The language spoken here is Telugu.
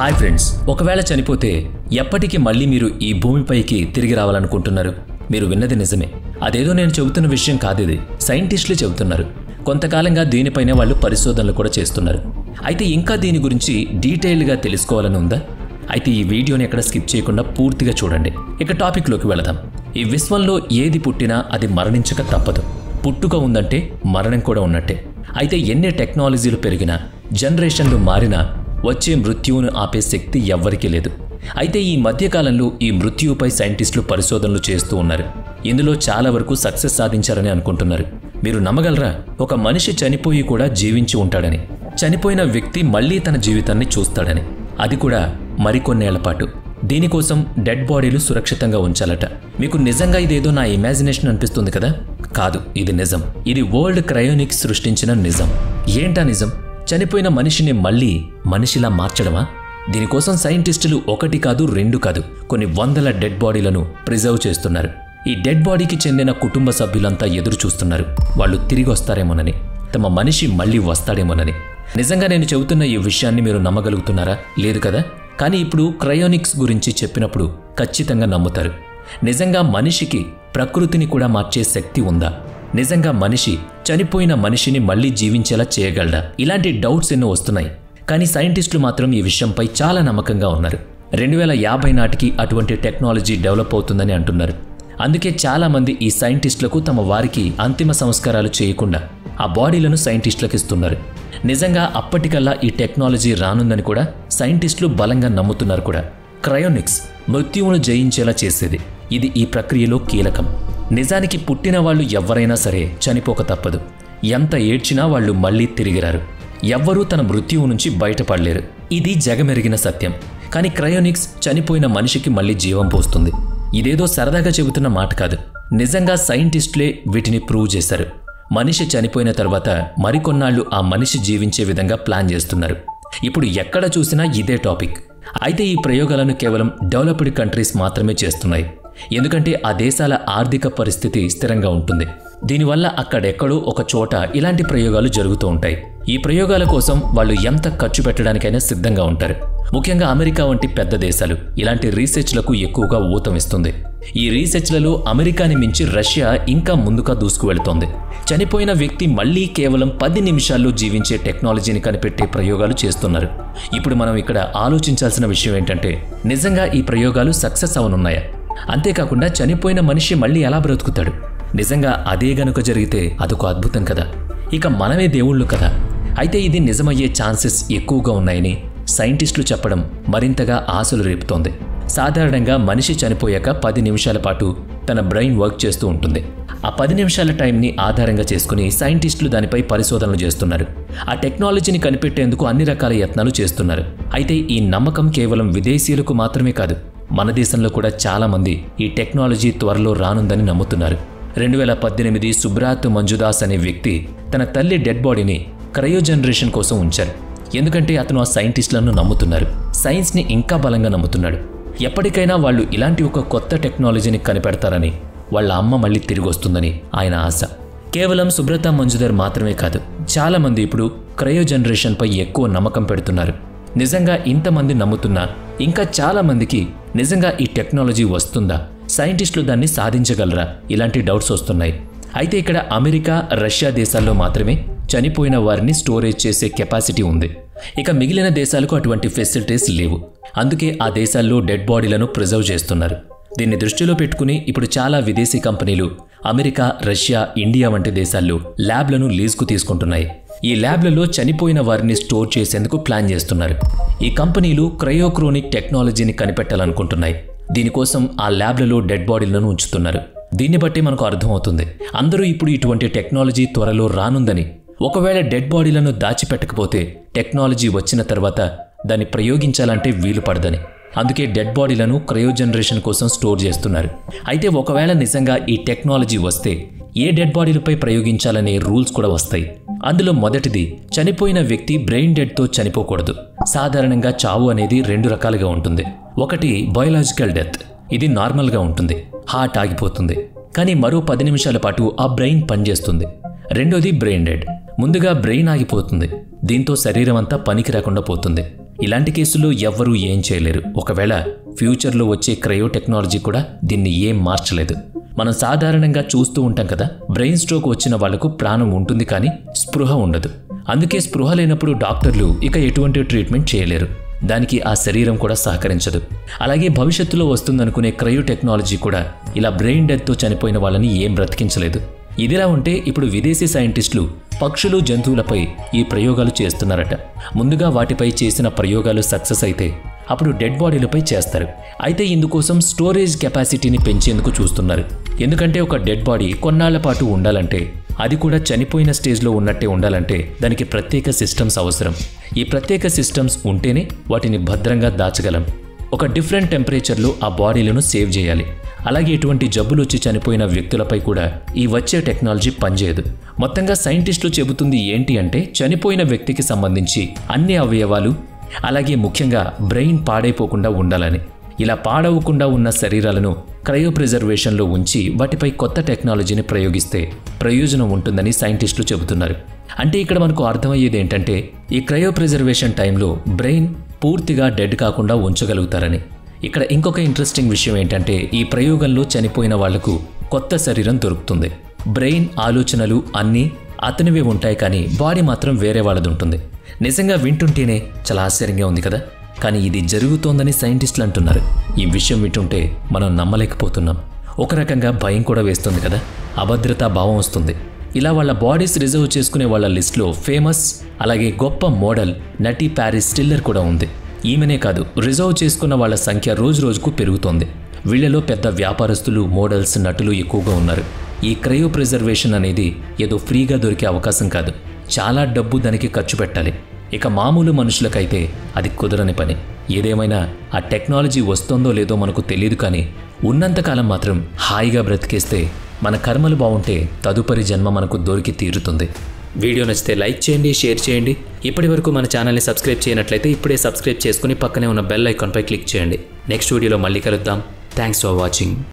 హాయ్ ఫ్రెండ్స్, ఒకవేళ చనిపోతే ఎప్పటికీ మళ్ళీ మీరు ఈ భూమిపైకి తిరిగి రావాలనుకుంటున్నారు? మీరు విన్నది నిజమే. అదేదో నేను చెబుతున్న విషయం కాదు, ఇది సైంటిస్టులు చెబుతున్నారు. కొంతకాలంగా దీనిపైనే వాళ్ళు పరిశోధనలు కూడా చేస్తున్నారు. అయితే ఇంకా దీని గురించి డీటెయిల్డ్గా తెలుసుకోవాలని ఉందా? అయితే ఈ వీడియోని ఎక్కడ స్కిప్ చేయకుండా పూర్తిగా చూడండి. ఇక టాపిక్లోకి వెళదాం. ఈ విశ్వంలో ఏది పుట్టినా అది మరణించక తప్పదు. పుట్టుక ఉందంటే మరణం కూడా ఉన్నట్టే. అయితే ఎన్ని టెక్నాలజీలు పెరిగినా, జనరేషన్లు మారినా వచ్చే మృత్యువును ఆపే శక్తి ఎవ్వరికీ లేదు. అయితే ఈ మధ్యకాలంలో ఈ మృత్యువుపై సైంటిస్టులు పరిశోధనలు చేస్తూ ఉన్నారు. ఇందులో చాలా వరకు సక్సెస్ సాధించారని అనుకుంటున్నారు. మీరు నమ్మగలరా? ఒక మనిషి చనిపోయి కూడా జీవించి ఉంటాడని, చనిపోయిన వ్యక్తి మళ్లీ తన జీవితాన్ని చూస్తాడని, అది కూడా మరికొన్నేళ్ల పాటు. దీనికోసం డెడ్ బాడీలు సురక్షితంగా ఉంచాలట. మీకు నిజంగా ఇదేదో నా ఇమాజినేషన్ అనిపిస్తుంది కదా? కాదు, ఇది నిజం. ఇది వరల్డ్ క్రయోనిక్స్ సృష్టించిన నిజం. ఏంటా నిజం? చనిపోయిన మనిషిని మళ్లీ మనిషిలా మార్చడమా? దీనికోసం సైంటిస్టులు ఒకటి కాదు, రెండు కాదు, కొన్ని వందల డెడ్ బాడీలను ప్రిజర్వ్ చేస్తున్నారు. ఈ డెడ్ బాడీకి చెందిన కుటుంబ సభ్యులంతా ఎదురు చూస్తున్నారు. వాళ్ళు తిరిగి వస్తారేమోనని, తమ మనిషి మళ్లీ వస్తాడేమోనని. నిజంగా నేను చెబుతున్న ఈ విషయాన్ని మీరు నమ్మగలుగుతున్నారా? లేదు కదా? కానీ ఇప్పుడు క్రయోనిక్స్ గురించి చెప్పినప్పుడు ఖచ్చితంగా నమ్ముతారు. నిజంగా మనిషికి ప్రకృతిని కూడా మార్చే శక్తి ఉందా? నిజంగా మనిషి చనిపోయిన మనిషిని మళ్లీ జీవించేలా చేయగలడా? ఇలాంటి డౌట్స్ ఎన్నో వస్తున్నాయి. కానీ సైంటిస్టులు మాత్రం ఈ విషయంపై చాలా నమ్మకంగా ఉన్నారు. 2050 నాటికి అటువంటి టెక్నాలజీ డెవలప్ అవుతుందని అంటున్నారు. అందుకే చాలామంది ఈ సైంటిస్టులకు తమ వారికి అంతిమ సంస్కారాలు చేయకుండా ఆ బాడీలను సైంటిస్టులకు ఇస్తున్నారు. నిజంగా అప్పటికల్లా ఈ టెక్నాలజీ రానుందని కూడా సైంటిస్టులు బలంగా నమ్ముతున్నారు కూడా. క్రయోనిక్స్ మృత్యువును జయించేలా చేసేది. ఇది ఈ ప్రక్రియలో కీలకం. నిజానికి పుట్టిన వాళ్ళు ఎవరైనా సరే చనిపోక తప్పదు. ఎంత ఏడ్చినా వాళ్ళు మళ్లీ తిరిగిరారు. ఎవ్వరూ తన మృత్యువు నుంచి బయటపడలేరు. ఇది జగమెరిగిన సత్యం. కానీ క్రయోనిక్స్ చనిపోయిన మనిషికి మళ్లీ జీవం పోస్తుంది. ఇదేదో సరదాగా చెబుతున్న మాట కాదు. నిజంగా సైంటిస్టులే వీటిని ప్రూవ్ చేశారు. మనిషి చనిపోయిన తర్వాత మరికొన్నాళ్లు ఆ మనిషి జీవించే విధంగా ప్లాన్ చేస్తున్నారు. ఇప్పుడు ఎక్కడ చూసినా ఇదే టాపిక్. అయితే ఈ ప్రయోగాలను కేవలం డెవలప్డ్ కంట్రీస్ మాత్రమే చేస్తున్నాయి. ఎందుకంటే ఆ దేశాల ఆర్థిక పరిస్థితి స్థిరంగా ఉంటుంది. దీనివల్ల అక్కడెక్కడో ఒక చోట ఇలాంటి ప్రయోగాలు జరుగుతూ ఉంటాయి. ఈ ప్రయోగాల కోసం వాళ్ళు ఎంత ఖర్చు పెట్టడానికైనా సిద్ధంగా ఉంటారు. ముఖ్యంగా అమెరికా వంటి పెద్ద దేశాలు ఇలాంటి రీసెర్చ్లకు ఎక్కువగా ఊతమిస్తుంది. ఈ రీసెర్చ్లలో అమెరికాని మించి రష్యా ఇంకా ముందుగా దూసుకువెళుతోంది. చనిపోయిన వ్యక్తి మళ్లీ కేవలం 10 నిమిషాల్లో జీవించే టెక్నాలజీని కనిపెట్టే ప్రయోగాలు చేస్తున్నారు. ఇప్పుడు మనం ఇక్కడ ఆలోచించాల్సిన విషయం ఏంటంటే, నిజంగా ఈ ప్రయోగాలు సక్సెస్ అవనున్నాయా? అంతేకాకుండా చనిపోయిన మనిషి మళ్లీ ఎలా బ్రతుకుతాడు? నిజంగా అదే గనుక జరిగితే అదొక అద్భుతం కదా. ఇక మనమే దేవుళ్ళు కదా. అయితే ఇది నిజమయ్యే ఛాన్సెస్ ఎక్కువగా ఉన్నాయని సైంటిస్టులు చెప్పడం మరింతగా ఆశలు రేపుతోంది. సాధారణంగా మనిషి చనిపోయాక 10 నిమిషాల పాటు తన బ్రెయిన్ వర్క్ చేస్తూ ఉంటుంది. ఆ 10 నిమిషాల టైంని ఆధారంగా చేసుకుని సైంటిస్టులు దానిపై పరిశోధనలు చేస్తున్నారు. ఆ టెక్నాలజీని కనిపెట్టేందుకు అన్ని రకాల యత్నాలు చేస్తున్నారు. అయితే ఈ నమ్మకం కేవలం విదేశీయులకు మాత్రమే కాదు, మన దేశంలో కూడా చాలామంది ఈ టెక్నాలజీ త్వరలో రానుందని నమ్ముతున్నారు. 2018 సుబ్రాత్ మంజుదాస్ అనే వ్యక్తి తన తల్లి డెడ్ బాడీని క్రయోజనరేషన్ కోసం ఉంచారు. ఎందుకంటే అతను ఆ సైంటిస్టులను నమ్ముతున్నారు. సైన్స్ని ఇంకా బలంగా నమ్ముతున్నాడు. ఎప్పటికైనా వాళ్ళు ఇలాంటి ఒక కొత్త టెక్నాలజీని కనిపెడతారని, వాళ్ళ అమ్మ మళ్ళీ తిరిగి వస్తుందని ఆయన ఆశ. కేవలం సుబ్రత మంజుదార్ మాత్రమే కాదు, చాలామంది ఇప్పుడు క్రయోజనరేషన్పై ఎక్కువ నమ్మకం పెడుతున్నారు. నిజంగా ఇంతమంది నమ్ముతున్నా ఇంకా చాలామందికి నిజంగా ఈ టెక్నాలజీ వస్తుందా? సైంటిస్టులు దాన్ని సాధించగలరా? ఇలాంటి డౌట్స్ వస్తున్నాయి. అయితే ఇక్కడ అమెరికా, రష్యా దేశాల్లో మాత్రమే చనిపోయిన వారిని స్టోరేజ్ చేసే కెపాసిటీ ఉంది. ఇక మిగిలిన దేశాలకు అటువంటి ఫెసిలిటీస్ లేవు. అందుకే ఆ దేశాల్లో డెడ్ బాడీలను ప్రిజర్వ్ చేస్తున్నారు. దీన్ని దృష్టిలో పెట్టుకుని ఇప్పుడు చాలా విదేశీ కంపెనీలు అమెరికా, రష్యా, ఇండియా వంటి దేశాల్లో ల్యాబ్లను లీజుకు తీసుకుంటున్నాయి. ఈ ల్యాబ్లలో చనిపోయిన వారిని స్టోర్ చేసేందుకు ప్లాన్ చేస్తున్నారు. ఈ కంపెనీలు క్రయోక్రోనిక్ టెక్నాలజీని కనిపెట్టాలనుకుంటున్నాయి. దీనికోసం ఆ ల్యాబ్లలో డెడ్ బాడీలను ఉంచుతున్నారు. దీన్ని బట్టి మనకు అర్థమవుతుంది, అందరూ ఇప్పుడు ఇటువంటి టెక్నాలజీ త్వరలో రానుందని. ఒకవేళ డెడ్ బాడీలను దాచిపెట్టకపోతే టెక్నాలజీ వచ్చిన తర్వాత దాన్ని ప్రయోగించాలంటే వీలు పడదని. అందుకే డెడ్ బాడీలను క్రయోజనరేషన్ కోసం స్టోర్ చేస్తున్నారు. అయితే ఒకవేళ నిజంగా ఈ టెక్నాలజీ వస్తే ఏ డెడ్ బాడీలపై ప్రయోగించాలనే రూల్స్ కూడా వస్తాయి. అందులో మొదటిది, చనిపోయిన వ్యక్తి బ్రెయిన్ డెడ్తో చనిపోకూడదు. సాధారణంగా చావు అనేది 2 రకాలుగా ఉంటుంది. ఒకటి బయోలాజికల్ డెత్. ఇది నార్మల్గా ఉంటుంది, హార్ట్ ఆగిపోతుంది, కానీ మరో 10 నిమిషాల పాటు ఆ బ్రెయిన్ పనిచేస్తుంది. రెండోది బ్రెయిన్ డెడ్. ముందుగా బ్రెయిన్ ఆగిపోతుంది, దీంతో శరీరం అంతా పనికి రాకుండా పోతుంది. ఇలాంటి కేసుల్లో ఎవ్వరూ ఏం చేయలేరు. ఒకవేళ ఫ్యూచర్లో వచ్చే క్రయో టెక్నాలజీ కూడా దీన్ని ఏం మార్చలేదు. మనం సాధారణంగా చూస్తూ ఉంటాం కదా, బ్రెయిన్ స్ట్రోక్ వచ్చిన వాళ్లకు ప్రాణం ఉంటుంది కానీ స్పృహ ఉండదు. అందుకే స్పృహ లేనప్పుడు డాక్టర్లు ఇక ఎటువంటి ట్రీట్మెంట్ చేయలేరు. దానికి ఆ శరీరం కూడా సహకరించదు. అలాగే భవిష్యత్తులో వస్తుందనుకునే క్రయో టెక్నాలజీ కూడా ఇలా బ్రెయిన్ డెత్తో చనిపోయిన వాళ్ళని ఏం బ్రతికించలేదు. ఇదిలా ఉంటే ఇప్పుడు విదేశీ సైంటిస్టులు పక్షులు, జంతువులపై ఈ ప్రయోగాలు చేస్తున్నారట. ముందుగా వాటిపై చేసిన ప్రయోగాలు సక్సెస్ అయితే అప్పుడు డెడ్ బాడీలపై చేస్తారు. అయితే ఇందుకోసం స్టోరేజ్ కెపాసిటీని పెంచేందుకు చూస్తున్నారు. ఎందుకంటే ఒక డెడ్ బాడీ కొన్నాళ్ల పాటు ఉండాలంటే, అది కూడా చనిపోయిన స్టేజ్లో ఉన్నట్టే ఉండాలంటే దానికి ప్రత్యేక సిస్టమ్స్ అవసరం. ఈ ప్రత్యేక సిస్టమ్స్ ఉంటేనే వాటిని భద్రంగా దాచగలం. ఒక డిఫరెంట్ టెంపరేచర్లో ఆ బాడీలను సేవ్ చేయాలి. అలాగే ఎటువంటి జబ్బులు వచ్చి చనిపోయిన వ్యక్తులపై కూడా ఈ వచ్చే టెక్నాలజీ పనిచేయదు. మొత్తంగా సైంటిస్టులు చెబుతుంది ఏంటి అంటే, చనిపోయిన వ్యక్తికి సంబంధించి అన్ని అవయవాలు, అలాగే ముఖ్యంగా బ్రెయిన్ పాడైపోకుండా ఉండాలని. ఇలా పాడవకుండా ఉన్న శరీరాలను క్రయో ప్రిజర్వేషన్లో ఉంచి వాటిపై కొత్త టెక్నాలజీని ప్రయోగిస్తే ప్రయోజనం ఉంటుందని సైంటిస్టులు చెబుతున్నారు. అంటే ఇక్కడ మనకు అర్థమయ్యేది ఏంటంటే, ఈ క్రయో ప్రిజర్వేషన్ టైంలో బ్రెయిన్ పూర్తిగా డెడ్ కాకుండా ఉంచగలుగుతారని. ఇక్కడ ఇంకొక ఇంట్రెస్టింగ్ విషయం ఏంటంటే, ఈ ప్రయోగంలో చనిపోయిన వాళ్లకు కొత్త శరీరం దొరుకుతుంది. బ్రెయిన్, ఆలోచనలు అన్నీ అతనివే ఉంటాయి కానీ బాడీ మాత్రం వేరే వాళ్ళది ఉంటుంది. నిజంగా వింటుంటేనే చాలా ఆశ్చర్యంగా ఉంది కదా. కానీ ఇది జరుగుతోందని సైంటిస్టులు అంటున్నారు. ఈ విషయం వింటుంటే మనం నమ్మలేకపోతున్నాం. ఒక రకంగా భయం కూడా వేస్తుంది కదా, అభద్రతా భావం వస్తుంది. ఇలా వాళ్ళ బాడీస్ రిజర్వ్ చేసుకునే వాళ్ళ లిస్టులో ఫేమస్, అలాగే గొప్ప మోడల్ నటి ప్యారిస్ టిల్లర్ కూడా ఉంది. ఈమెనే కాదు, రిజర్వ్ చేసుకున్న వాళ్ళ సంఖ్య రోజుకు పెరుగుతోంది. వీళ్లలో పెద్ద వ్యాపారస్తులు, మోడల్స్, నటులు ఎక్కువగా ఉన్నారు. ఈ క్రయో ప్రిజర్వేషన్ అనేది ఏదో ఫ్రీగా దొరికే అవకాశం కాదు. చాలా డబ్బు దానికి ఖర్చు పెట్టాలి. ఇక మామూలు మనుషులకైతే అది కుదరని పని. ఏదేమైనా ఆ టెక్నాలజీ వస్తుందో లేదో మనకు తెలియదు కానీ ఉన్నంతకాలం మాత్రం హాయిగా బ్రతికేస్తే మన కర్మలు బాగుంటే తదుపరి జన్మ మనకు దొరికి తీరుతుంది. వీడియో నచ్చితే లైక్ చేయండి, షేర్ చేయండి. ఇప్పటి వరకు మన ఛానల్ని సబ్స్క్రైబ్ చేయనట్లయితే ఇప్పుడే సబ్స్క్రైబ్ చేసుకుని పక్కనే ఉన్న బెల్ ఐకాన్పై క్లిక్ చేయండి. నెక్స్ట్ వీడియోలో మళ్ళీ కలుద్దాం. Thanks for watching.